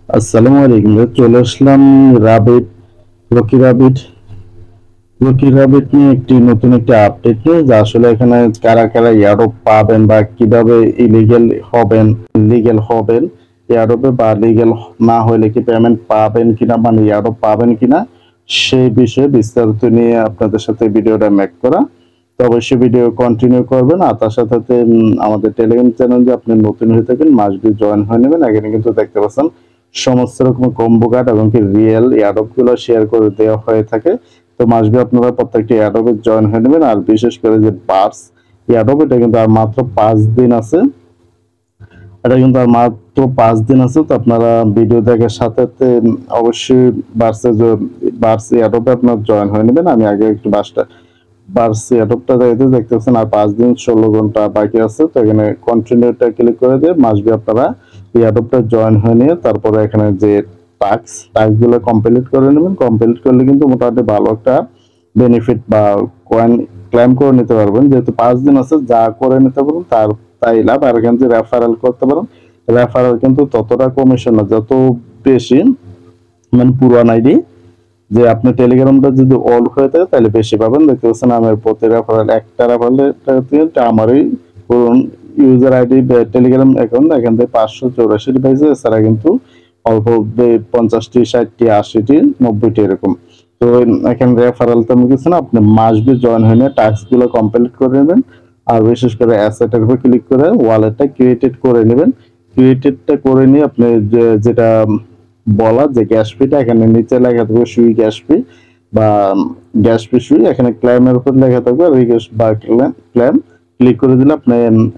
আসসালামু আলাইকুম। চলে আসলাম rabbit Rocky rabbit Rocky rabbit নিয়ে নতুন একটি আপডেট নিয়ে, যা আসলে এখানে কারা কারা এয়ারড্রপ পাবেন বা কিভাবে ইলিগেল হবেন, লিগেল হবেন এয়ারড্রপে, বা লিগেল না হলে কি পেমেন্ট পাবেন কিনা, মানে এয়ারড্রপ পাবেন কিনা, সেই বিষয়ে বিস্তারিত নিয়ে আপনাদের সাথে ভিডিওটা মেক করা। তো অবশ্যই ভিডিও কন্টিনিউ করবেন। আর তার সাথে সাথে আমাদের টেলিগ্রাম চ্যানেল যে আপনি নতুন হয়ে থাকেন মাস্ট বি জয়েন হয়ে নেবেন। এখানে কিন্তু দেখতে পাচ্ছেন সমস্ত রকম কম্বো কার্ড এবং কি রিয়েল এয়ারড্রপ গুলো শেয়ার করে দেওয়া হয়ে থাকে। তো মাস্ট বি আপনারা প্রত্যেকটি এয়ারড্রপে জয়েন হয়ে নেবেন। আর বিশেষ করে যে বার্স এয়ারড্রপ, এটা কিন্তু আর মাত্র 5 দিন আছে। এটা কিন্তু আর মাত্র 5 দিন আছে। তো আপনারা ভিডিও দেখার সাথে সাথে অবশ্যই বার্স এয়ারড্রপে আপনারা জয়েন হয়ে নেবেন। আমি আগে একটু বার্স এয়ারড্রপটা দেখতে পাচ্ছেন আর 5 দিন 16 ঘন্টা বাকি আছে। তো এখানে কন্টিনিউটা ক্লিক করে দিয়ে মাস্ট বি আপনারা এয়ারড্রপটা জয়েন হয়ে নিয়ে তারপরে এখানে যে টাস্ক গুলো কমপ্লিট করে নেবেন। কমপ্লিট করলে কিন্তু মোটামুটি ভালো একটা বেনিফিট বা কয়েন ক্লেম করে নিতে পারবেন। যেহেতু 5 দিন আছে, যা করে নিতে পারবেন তাই লাভ। আর এখানে যে রেফারেল করতে পারেন, রেফারেল কিন্তু ততটা কমিশন না, যত বেশি মানে পুরান আইডি যে আপনি টেলিগ্রামটা যদি অল হয়ে থাকে তাহলে বেশি পাবেন। দেখতে পাচ্ছেন আমার প্রতি রেফারেল একটা রেফারেল আমারই পুরন ইউজার আইডি টেলিগ্রাম অ্যাকাউন্ট, এখান থেকে 584 পাইছে। এছাড়া কিন্তু অল্প 50টি 60টি 80টি 90টি এরকম। তো এখানে রেফারেল তেমন কিছু না, আপনি মাস্ট বি জয়েন হয়ে নিয়ে টাস্ক গুলো কমপ্লিট করে নেবেন। আর বিশেষ করে অ্যাসেটের উপর ক্লিক করে ওয়ালেটটা ক্রিয়েটেড করে নেবেন। ক্রিয়েটেডটা করে নিয়ে আপনি যেটা বলা যে গ্যাস ফিটা এখানে নিচে লেখা থাকবে সুই গ্যাস ফি বা গ্যাস ফি সুই, এখানে ক্লেমের উপর লেখা থাকবে রিকোয়েস্ট বা ক্লেম। ক্লিক করে দিলে আপনি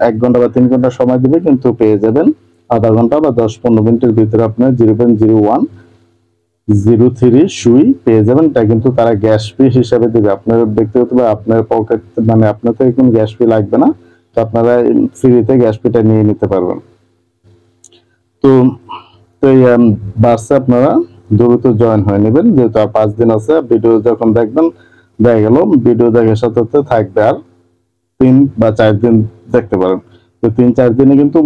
1 ঘন্টা বা 3 ঘন্টা সময় দিবে, কিন্তু পেয়ে যাবেন আধা ঘন্টা বা 10-15 মিনিটের ভিতরে আপনি 0.0103 সুই পেয়ে যাবেন। এটা কিন্তু তারা গ্যাস ফি হিসাবে দেবে আপনার ব্যক্তিগত বা আপনার পকেট, মানে আপনার থেকে কোনো গ্যাস ফি লাগবে না। তো আপনারা ফ্রিতে গ্যাস ফিটা নিয়ে নিতে পারবেন। তো তো এই বাসে আপনারা দ্রুত জয়েন হয়ে নেবেন, যেহেতু আর 5 দিন আছে। ভিডিও যখন দেখবেন দেখা গেল ভিডিও দেখার সাথে সাথে থাকবে আর 3 বা 4 দিন দেখতে পারেন। তো 3-4 দিনে কিন্তু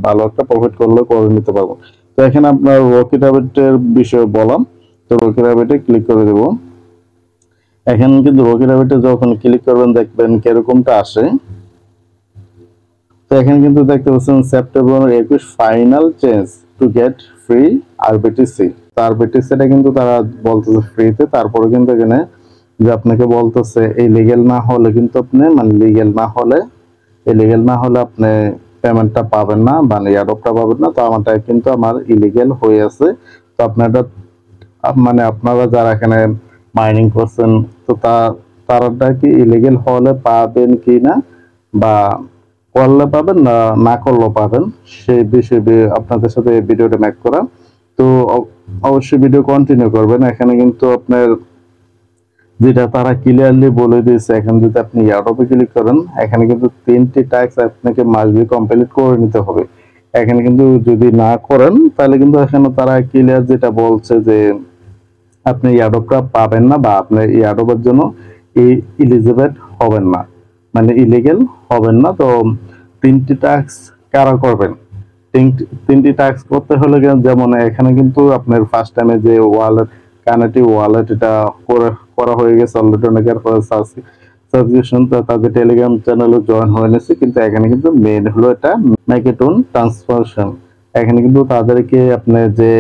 ভালো একটা প্রফিট করে নিতে পারবো। তো এখানে আপনার রকি রাবিটের বিষয়ে বললাম। তো রকি রাবিটে ক্লিক করে দেব। এখানে কিন্তু রকি রাবিটে যখন ক্লিক করবেন দেখবেন কিরকমটা আসে। তো এখানে কিন্তু দেখতে পাচ্ছেন September 21 final change to get free RBTC. তো আরবিটিসিটা কিন্তু তারা বলতেছে ফ্রিতে, তারপরে কিন্তু এখানে যে আপনাকে বলতেছে এই লিগেল না হলে কিন্তু আপনি মানে ইলিগেল না হলে আপনি পেমেন্টটা পাবেন না, মানে এয়ারড্রপটা পাবেন না। তো আমারটা কিন্তু আমার ইলিগেল হয়ে আছে। তো আপনারা মানে আপনারা যারা এখানে মাইনিং করছেন, তো তারাটা কি ইলিগেল হলে পাবেন কি না, বা করলে পাবেন না না করলেও পাবেন, সেই বিষয়ে আপনাদের সাথে ভিডিওটা মেক করা। তো অবশ্যই ভিডিও কন্টিনিউ করবেন। এখানে কিন্তু আপনার যেটা তারা ক্লিয়ারলি বলে দিয়েছে, এখানে যদি আপনি এয়ারড্রপে ক্লিক করেন এখানে কিন্তু 3টি টাস্ক আপনাকে মাস্ট বি কমপ্লিট করে নিতে হবে। এখানে কিন্তু যদি না করেন তাহলে কিন্তু এখানে তারা ক্লিয়ার যেটা বলছে যে আপনি এয়ারড্রপটা পাবেন না, বা আপনি এয়ারড্রপের জন্য এলিজিবল হবেন না, মানে ইলিগেল হবেন না। তো 3টি টাস্ক কারা করবেন? 3টি টাস্ক করতে হলে যেমন এখানে কিন্তু আপনার ফার্স্ট টাইমে যে ওয়ালেট কানেক্টিভ ওয়ালেট এটা করা হয়ে গেছে অলরেডি, অনেকের সাবস্ক্রিপশন তাদের টেলিগ্রাম চ্যানেলে জয়েন হয়ে নিয়েছে। কিন্তু এখানে কিন্তু মেন হলো এটা ম্যাকেটন ট্রান্সফারশন। এখানে কিন্তু তাদেরকে আপনি যে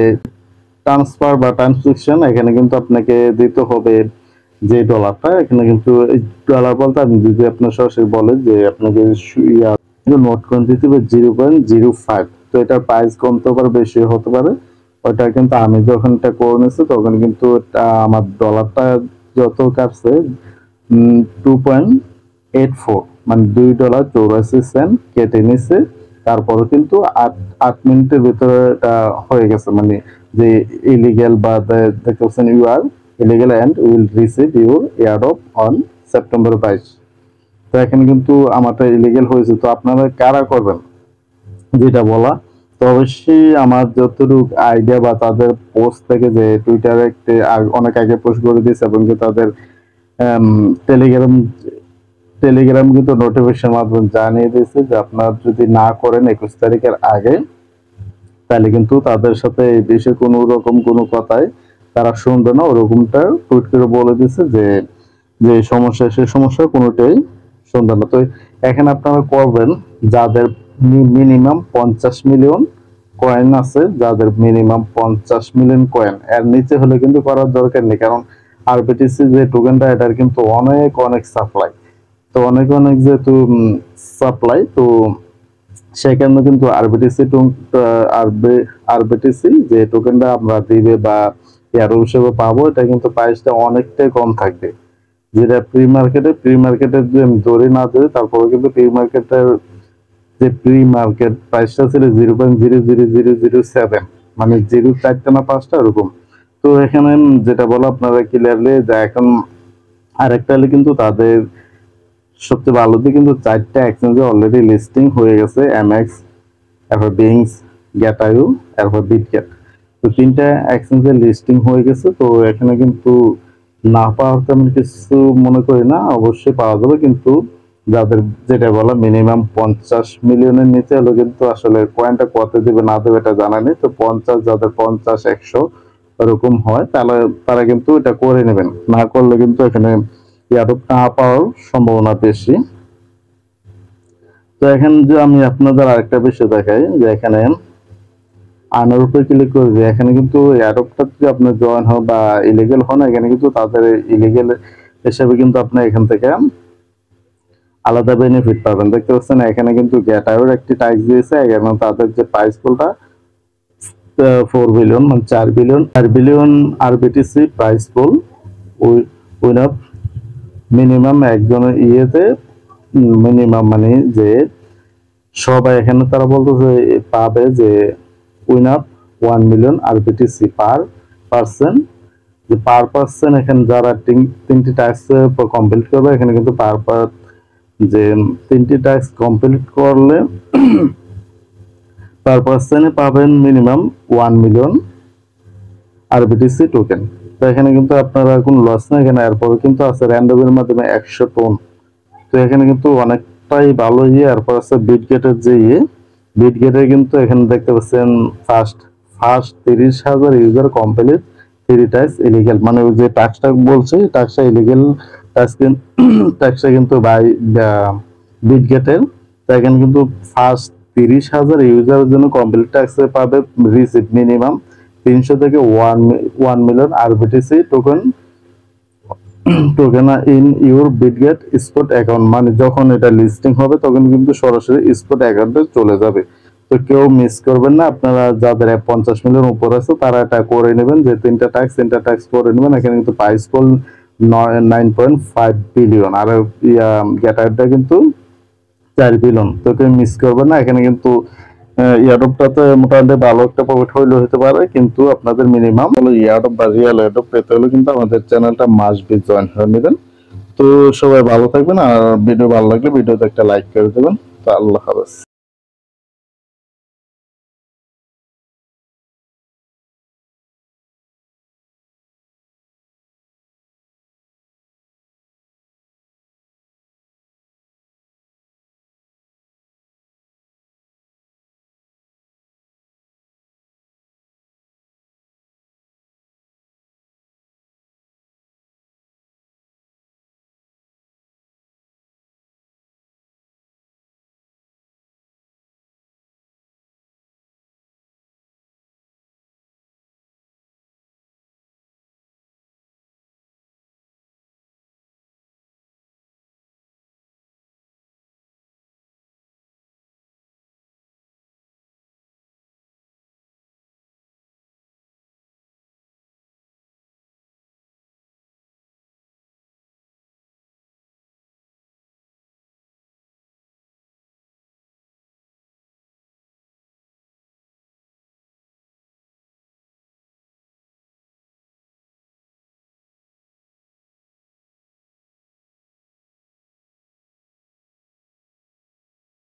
ট্রান্সফার বা ট্রান্সফিউশন, এখানে কিন্তু আপনাকে দিতে হবে যে ডলারটা। এখানে কিন্তু ডলার বলতে আমি যদি আপনার সরাসরি বলে যে আপনাকে নোট কয়েন দিতে হবে 0.05। তো এটার প্রাইস কমতে পারে বেশি হতে পারে। ওটা কিন্তু আমি যখন এটা করে নিয়েছি তখন কিন্তু আমার ডলারটা যত কাটছে 2.84, মানে $2.84 কেটে নিছে। তারপরে কিন্তু 8 মিনিটের ভিতরে এটা হয়ে গেছে, মানে যে ইলিগেল বা দেখতেছেন you are illegal and will receive your airdrop on September 22। তো এখানে কিন্তু আমারটা ইলিগেল হয়েছে। তো আপনারা কারা করবেন যেটা বলা। তো অবশ্যই আমার যতটুকু আইডিয়া বা তাদের পোস্ট থেকে, যে টুইটারে অনেক আগে পোস্ট করে দিয়েছে এবং কি তাদের টেলিগ্রাম টেলিগ্রাম কিন্তু নোটিফিকেশন মাধ্যমে জানিয়ে দিয়েছে যে আপনার যদি না করেন 21 তারিখের আগে তাহলে কিন্তু তাদের সাথে এই বিষয়ে কোনো রকম কোনো কথাই তারা শুনবে না। ওরকমটা টুইট করে বলে দিছে যে যে সমস্যা সে সমস্যা কোনোটাই শুনবে না। তো এখানে আপনারা করবেন যাদের মিনিমাম 50 মিলিয়ন কয়েন আছে, যাদের মিনিমাম 50 মিলিয়ন কয়েন, এর নিচে হলে কিন্তু করার দরকার নেই। কারণ আরবিটিসি যে টোকেনটা এটার কিন্তু অনেক অনেক সাপ্লাই, তো অনেক অনেক যেহেতু সাপ্লাই, তো সেই কারণে কিন্তু আরবিটিসি যে টোকেনটা আমরা দিবে বা এয়ারো হিসেবে পাবো, এটা কিন্তু প্রাইসটা অনেকটাই কম থাকবে। যেটা প্রি মার্কেটের যে আমি ধরে না ধরে, তারপরে কিন্তু প্রি মার্কেট প্রাইসটা ছিল 0.00007, মানে 0 4টা না 5টা এরকম। তো এখানে যেটা বলো আপনারা ক্লিয়ারলি যে এখন আরেকটা হলে কিন্তু তাদের সবচেয়ে ভালো দিক কিন্তু 4টা এক্সচেঞ্জে অলরেডি লিস্টিং হয়ে গেছে, এমএক্স, এরপর বিংস, গ্যাটাইউ, এরপর বিটগেট। তো 3টা এক্সচেঞ্জে লিস্টিং হয়ে গেছে। তো এখানে কিন্তু না পাওয়ার তেমন কিছু মনে করি না, অবশ্যই পাওয়া যাবে। কিন্তু যাদের যেটা বলা মিনিমাম 50 মিলিয়নের নিচে হলো কিন্তু আসলে কয়েনটা কত দিবে না দেবে এটা জানা নেই। তো 50, যাদের 50 100 এরকম হয় তাহলে তারা কিন্তু এটা করে নেবেন, না করলে কিন্তু এখানে এয়ারড্রপ না পাওয়ার সম্ভাবনা বেশি। তো এখানে যে আমি আপনাদের আরেকটা বিষয় দেখাই যে এখানে আনার উপরে ক্লিক করবে, এখানে কিন্তু এয়ারড্রপটা যদি আপনি জয়েন হন বা ইলিগেল হন, এখানে কিন্তু তাদের ইলিগেল হিসেবে কিন্তু আপনি এখান থেকে আলাদা বেনিফিট পাবেন। দেখতে পাচ্ছেন এখানে কিন্তু গ্যাটার একটি ট্যাক্স দিয়েছে, এখানে তাদের যে প্রাইস পুলটা 4 বিলিয়ন, মানে 4 বিলিয়ন আরবিটিসি প্রাইস পুল উইন মিনিমাম একজনের ইয়েতে মিনিমাম মানে যে সবাই এখানে তারা বলতেছে পাবে যে win up 1 million RBTC per person, যে পার পার্সন এখানে যারা 3টি টাস্ক কমপ্লিট করবে, এখানে কিন্তু পার যে 3টি টাস্ক কমপ্লিট করলে পার পার্সনে পাবেন মিনিমাম 1 মিলিয়ন আরবিটিসি টোকেন। তো এখানে কিন্তু আপনারা কোনো লস নেই, এখানে এরপরে কিন্তু আছে র্যান্ডমের মাধ্যমে 100 টোন। তো এখানে কিন্তু অনেকটাই ভালো ইয়ে। এরপর আছে বিটগেটের যে ইয়ে, বিটগেটে কিন্তু এখানে দেখতে পাচ্ছেন first 30,000 user complete 3 task illegal, মানে ওই যে টাস্কটা বলছে টাস্কটা ইলিগেল টাস্কটা কিন্তু বাই বিটগেটের। তো এখানে কিন্তু ফার্স্ট 30,000 ইউজারের জন্য কমপ্লিট টাস্ক পাবে রিসিভ মিনিমাম 300 থেকে 1 million RBTC token in your Bitget spot account, মানে যখন এটা লিস্টিং হবে তখন কিন্তু সরাসরি স্পট অ্যাকাউন্টে চলে যাবে। তো কেউ মিস করবেন না, আপনারা যাদের 50 মিলিয়ন উপর আছে তারা এটা করে নেবেন, যে 3টা ট্যাক্স করে নেবেন। এখানে কিন্তু প্রাইস পুল 9.5 বিলিয়ন, আর গ্যাটারটা কিন্তু 4 বিলিয়ন। তো কেউ মিস করবেন না। এখানে কিন্তু এয়ারড্রপটাতে মোটামুটি ভালো একটা প্রফিট হইলেও হতে পারে, কিন্তু আপনাদের মিনিমাম হলো এয়ারড্রপ বা রিয়েল এয়ারড্রপ পেতে হলে কিন্তু আমাদের চ্যানেলটা মাস্ট বি জয়েন হয়ে নেবেন। তো সবাই ভালো থাকবেন, আর ভিডিও ভালো লাগলে ভিডিওতে একটা লাইক করে দেবেন। তো আল্লাহ হাফেজ।